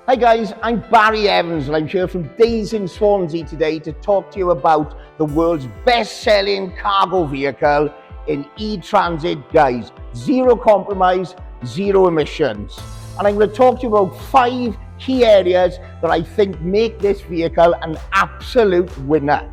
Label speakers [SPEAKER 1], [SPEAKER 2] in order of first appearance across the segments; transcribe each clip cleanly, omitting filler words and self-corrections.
[SPEAKER 1] Hi guys, I'm Barry Evans and I'm here from Days in Swansea today to talk to you about the world's best-selling cargo vehicle in e-transit, guys. Zero compromise, zero emissions. And I'm going to talk to you about 5 key areas that I think make this vehicle an absolute winner.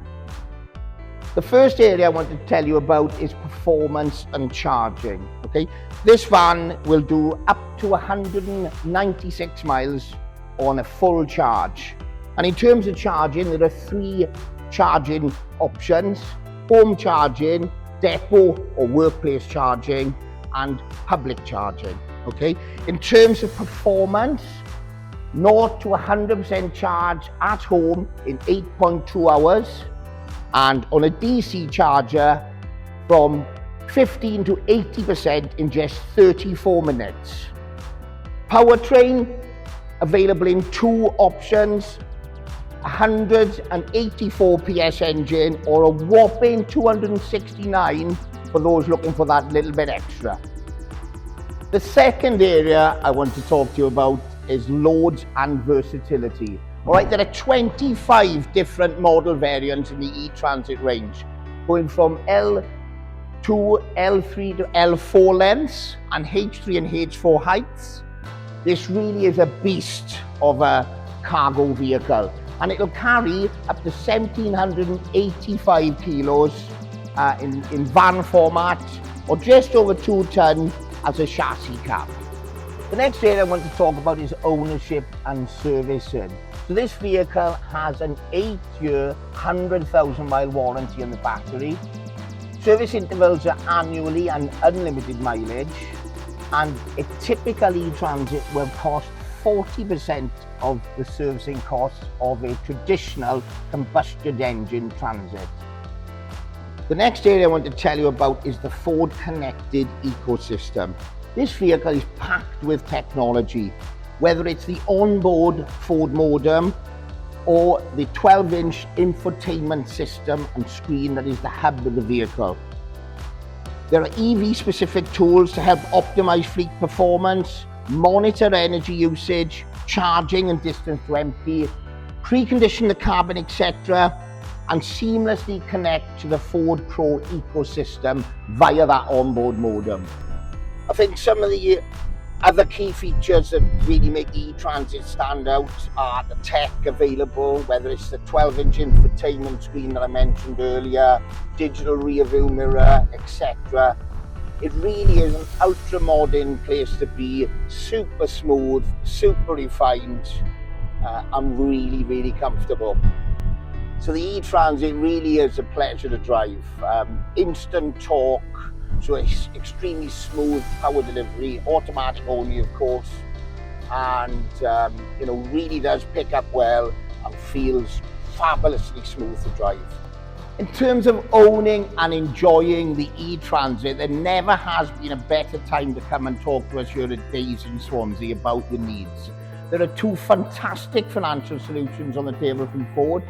[SPEAKER 1] The first area I want to tell you about is performance and charging. Okay, this van will do up to 196 miles on a full charge. And in terms of charging, there are 3 charging options: home charging, depot or workplace charging, and public charging. Okay, in terms of performance, 0 to 100% charge at home in 8.2 hours, and on a DC charger from 15 to 80% in just 34 minutes. Powertrain available in 2 options: 184 PS engine or a whopping 269 for those looking for that little bit extra. The second area I want to talk to you about is loads and versatility. Alright, there are 25 different model variants in the e-transit range, going from L2, L3 to L4 lengths and H3 and H4 heights. This really is a beast of a cargo vehicle, and it'll carry up to 1,785 kilos in van format, or just over 2 ton as a chassis cab. The next area I want to talk about is ownership and servicing. So this vehicle has an 8-year, 100,000 mile warranty on the battery. Service intervals are annually and unlimited mileage, and a typical e-transit will cost 40% of the servicing costs of a traditional combustion engine transit. The next area I want to tell you about is the Ford connected ecosystem. This vehicle is packed with technology, whether it's the onboard Ford modem or the 12-inch infotainment system and screen that is the hub of the vehicle. There are EV-specific tools to help optimize fleet performance, monitor energy usage, charging and distance to empty, precondition the cabin, etc., and seamlessly connect to the Ford Pro ecosystem via that onboard modem. I think some of the other key features that really make the e-transit stand out are the tech available, whether it's the 12-inch infotainment screen that I mentioned earlier, digital rear view mirror, etc. It really is an ultra-modern place to be, super smooth, super refined, and really, really comfortable. So the e-transit really is a pleasure to drive. Instant torque, so it's extremely smooth power delivery, automatic only of course, and really does pick up well and feels fabulously smooth to drive. In terms of owning and enjoying the e-transit, there never has been a better time to come and talk to us here at Days in Swansea about your needs. There are 2 fantastic financial solutions on the table from Ford.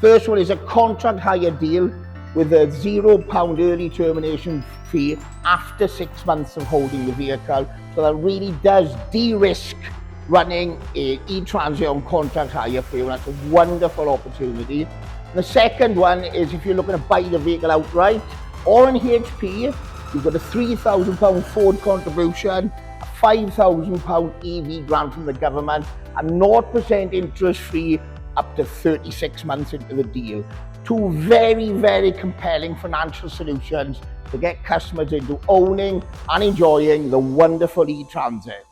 [SPEAKER 1] First one is a contract hire deal with a £0 early termination fee after 6 months of holding the vehicle. So that really does de-risk running a e-transit on contract hire for you, and that's a wonderful opportunity. The second one is if you're looking to buy the vehicle outright or in HP, you've got a £3,000 Ford contribution, a £5,000 EV grant from the government, and 0% interest free up to 36 months into the deal. 2 very, very compelling financial solutions to get customers into owning and enjoying the wonderful e-transit.